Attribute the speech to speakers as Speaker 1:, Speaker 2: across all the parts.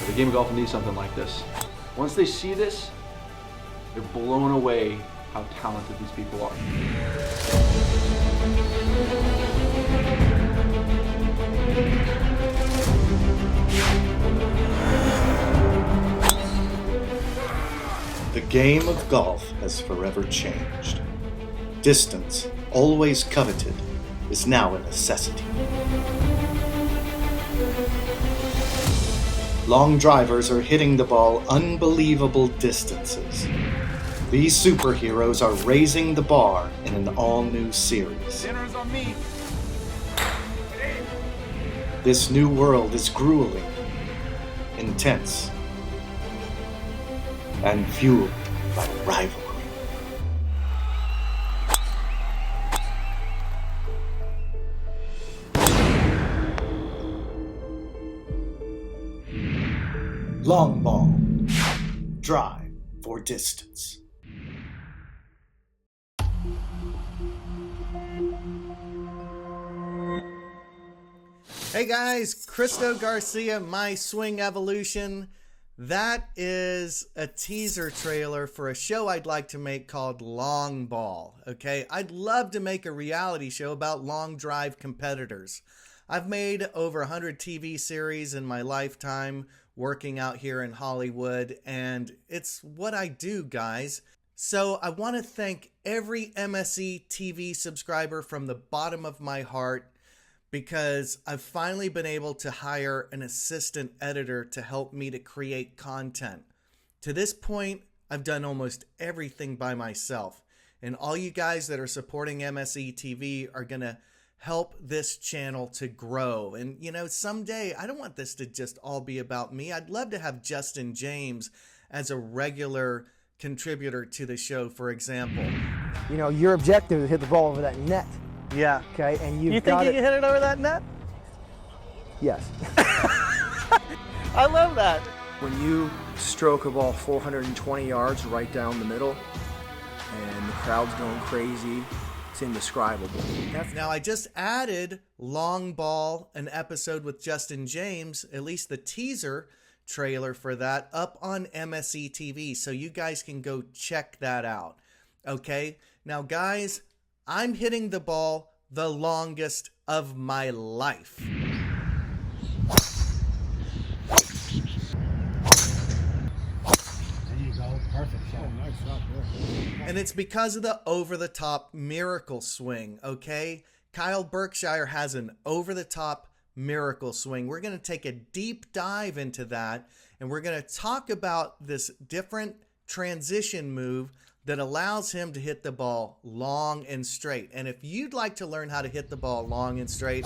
Speaker 1: The game of golf needs something like this. Once they see this, they're blown away how talented these people are.
Speaker 2: The game of golf has forever changed. Distance, always coveted, is now a necessity. Long drivers are hitting the ball unbelievable distances. These superheroes are raising the bar in an all-new series.
Speaker 3: Dinner's on me.
Speaker 2: This new world is grueling, intense, and fueled by rivalry. Long ball. Drive for distance.
Speaker 4: Hey guys, Christo Garcia, My Swing Evolution. That is a teaser trailer for a show I'd like to make called Long Ball, okay? I'd love to make a reality show about long drive competitors. I've made over 100 TV series in my lifetime working out here in Hollywood, and it's what I do, guys. So I want to thank every MSE TV subscriber from the bottom of my heart, because I've finally been able to hire an assistant editor to help me to create content. To this point, I've done almost everything by myself. And all you guys that are supporting MSE TV are going to help this channel to grow. And, you know, someday, I don't want this to just all be about me. I'd love to have Justin James as a regular contributor to the show, for example.
Speaker 5: You know, your objective is to hit the ball over that net.
Speaker 4: Yeah.
Speaker 5: Okay, and
Speaker 4: You think you can hit it over that net?
Speaker 5: Yes.
Speaker 4: I love that.
Speaker 6: When you stroke a ball 420 yards right down the middle and the crowd's going crazy, it's indescribable.
Speaker 4: Now, I just added Long Ball, an episode with Justin James, at least the teaser trailer for that, up on MSE TV, so you guys can go check that out. Okay? Now, guys, I'm hitting the ball the longest of my life.
Speaker 5: There you go. Perfect shot. Oh, nice shot there.
Speaker 4: And it's because of the over-the-top miracle swing, okay? Kyle Berkshire has an over-the-top miracle swing. We're going to take a deep dive into that, and we're going to talk about this different transition move that allows him to hit the ball long and straight. And if you'd like to learn how to hit the ball long and straight,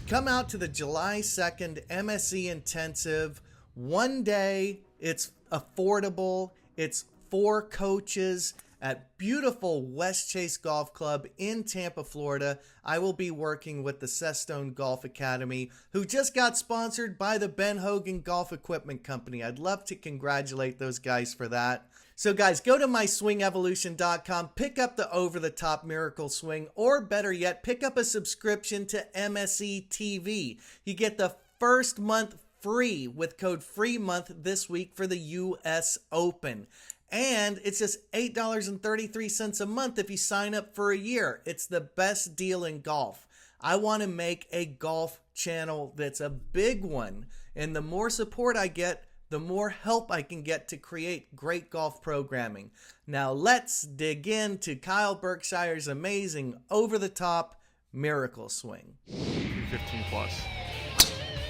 Speaker 4: come out to the July 2nd MSE Intensive. One day, it's affordable. It's 4 coaches at beautiful West Chase Golf Club in Tampa, Florida. I will be working with the Sestone Golf Academy, who just got sponsored by the Ben Hogan Golf Equipment Company. I'd love to congratulate those guys for that. So guys, go to myswingevolution.com, pick up the over-the-top miracle swing, or better yet, pick up a subscription to MSE TV. You get the first month free with code FREEMONTH this week for the US Open. And it's just $8.33 a month if you sign up for a year. It's the best deal in golf. I want to make a golf channel that's a big one. And the more support I get, the more help I can get to create great golf programming. Now let's dig into Kyle Berkshire's amazing over-the-top miracle swing.
Speaker 7: 15 plus.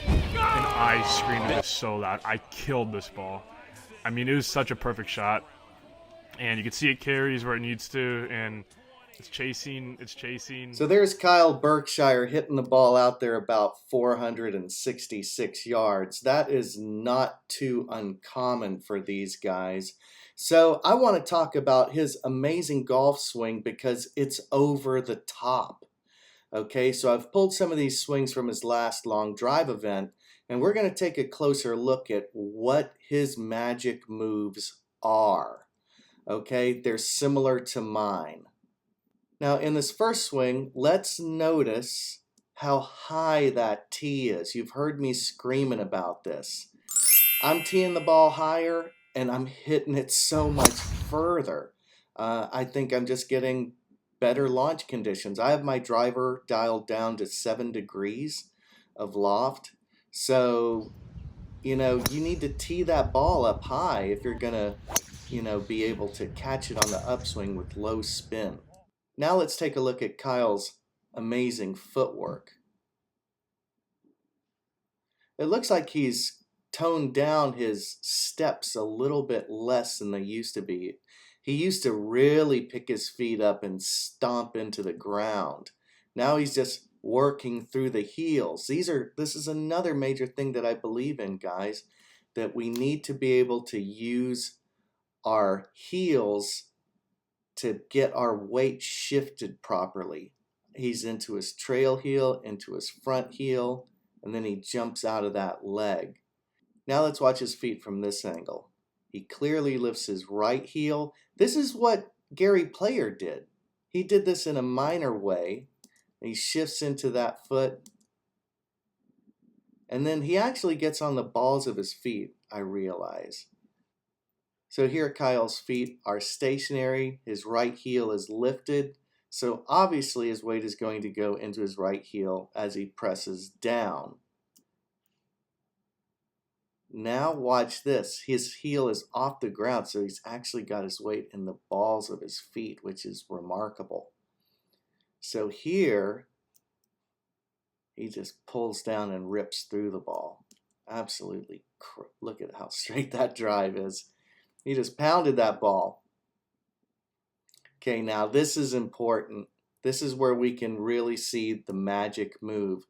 Speaker 7: And I screamed this so loud. I killed this ball. I mean, it was such a perfect shot. And you can see it carries where it needs to, and it's chasing.
Speaker 2: So there's Kyle Berkshire hitting the ball out there about 466 yards. That is not too uncommon for these guys. So I want to talk about his amazing golf swing because it's over the top. Okay, so I've pulled some of these swings from his last long drive event, and we're going to take a closer look at what his magic moves are. Okay, they're similar to mine. Now, in this first swing, let's notice how high that tee is. You've heard me screaming about this. I'm teeing the ball higher and I'm hitting it so much further. I think I'm just getting better launch conditions. I have my driver dialed down to 7 degrees of loft. So, you know, you need to tee that ball up high if you're going to, you know, be able to catch it on the upswing with low spin. Now let's take a look at Kyle's amazing footwork. It looks like he's toned down his steps a little bit less than they used to be. He used to really pick his feet up and stomp into the ground. Now he's just working through the heels. This is another major thing that I believe in, guys, that we need to be able to use our heels to get our weight shifted properly. He's into his trail heel, into his front heel, and then he jumps out of that leg. Now let's watch his feet from this angle. He clearly lifts his right heel. This is what Gary Player did. He did this in a minor way. He shifts into that foot. And then he actually gets on the balls of his feet, I realize. So here Kyle's feet are stationary. His right heel is lifted. So obviously his weight is going to go into his right heel as he presses down. Now watch this. His heel is off the ground, so he's actually got his weight in the balls of his feet, which is remarkable. So here, he just pulls down and rips through the ball. Absolutely. Look at how straight that drive is. He just pounded that ball. Okay, now this is important. This is where we can really see the magic move.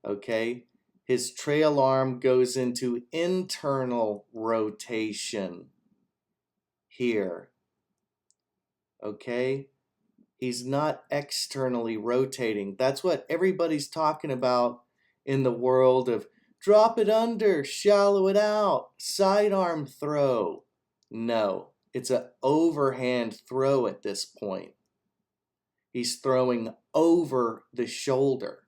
Speaker 2: Okay? His trail arm goes into internal rotation here. Okay? He's not externally rotating. That's what everybody's talking about in the world of drop it under, shallow it out, sidearm throw. No, it's an overhand throw at this point. He's throwing over the shoulder.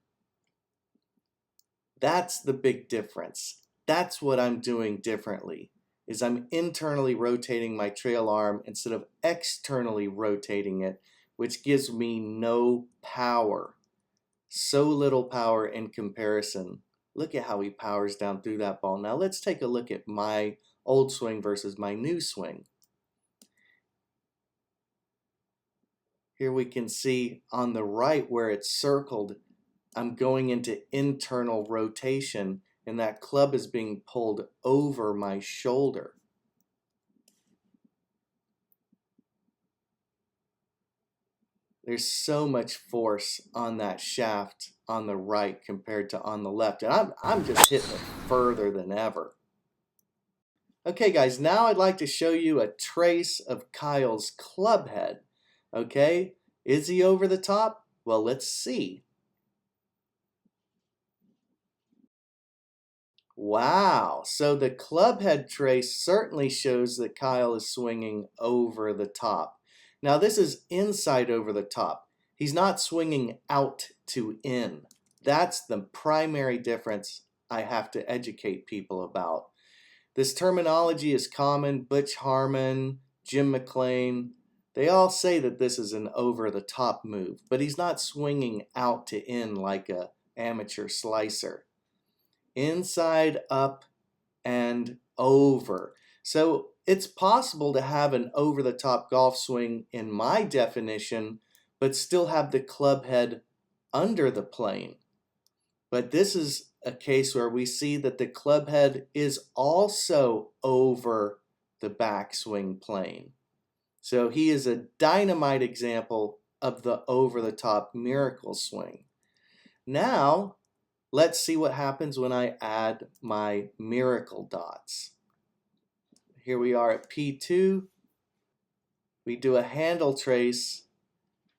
Speaker 2: That's the big difference. That's what I'm doing differently, is I'm internally rotating my trail arm instead of externally rotating it, which gives me no power. So little power in comparison. Look at how he powers down through that ball. Now let's take a look at my old swing versus my new swing. Here we can see on the right where it's circled, I'm going into internal rotation and that club is being pulled over my shoulder. There's so much force on that shaft on the right compared to on the left, and I'm just hitting it further than ever. Okay guys, now I'd like to show you a trace of Kyle's club head. Okay, is he over the top? Well, let's see. Wow, so the club head trace certainly shows that Kyle is swinging over the top. Now this is inside over the top. He's not swinging out to in. That's the primary difference I have to educate people about. This terminology is common. Butch Harmon, Jim McLean, they all say that this is an over the top move, but he's not swinging out to in like an amateur slicer. Inside, up, and over. So it's possible to have an over-the-top golf swing in my definition, but still have the club head under the plane. But this is a case where we see that the club head is also over the backswing plane. So he is a dynamite example of the over-the-top miracle swing. Now, let's see what happens when I add my miracle dots. Here we are at P2. We do a handle trace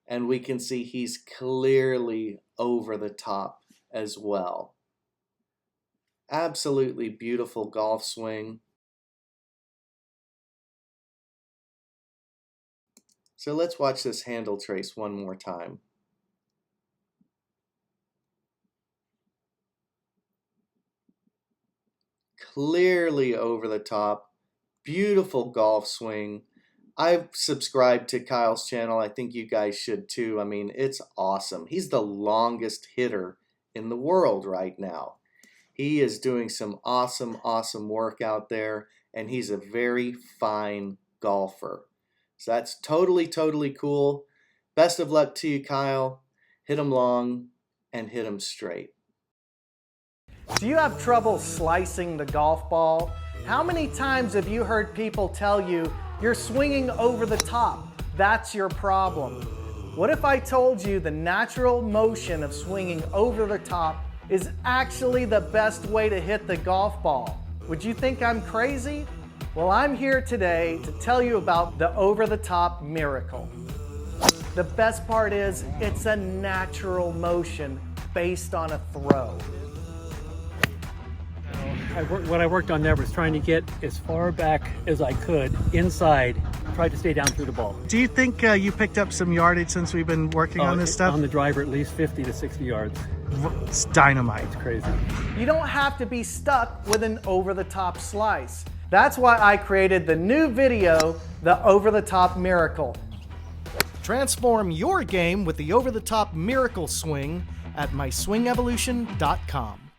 Speaker 2: and we can see he's clearly over the top as well. Absolutely beautiful golf swing. So let's watch this handle trace one more time. clearly over the top. Beautiful golf swing. I've subscribed to Kyle's channel. I think you guys should too. I mean, it's awesome. He's the longest hitter in the world right now. He is doing some awesome, awesome work out there, and he's a very fine golfer. So that's totally, totally cool. Best of luck to you, Kyle. Hit him long and hit him straight.
Speaker 4: Do you have trouble slicing the golf ball? How many times have you heard people tell you you're swinging over the top? That's your problem. What if I told you the natural motion of swinging over the top is actually the best way to hit the golf ball? Would you think I'm crazy? Well, I'm here today to tell you about the over-the-top miracle. The best part is it's a natural motion based on a throw.
Speaker 3: What I worked on there was trying to get as far back as I could inside, tried to stay down through the ball.
Speaker 4: Do you think you picked up some yardage since we've been working on this stuff?
Speaker 3: On the driver, at least 50 to 60 yards.
Speaker 4: It's dynamite.
Speaker 3: It's crazy.
Speaker 4: You don't have to be stuck with an over-the-top slice. That's why I created the new video, The Over-the-Top Miracle. Transform your game with the over-the-top miracle swing at myswingevolution.com.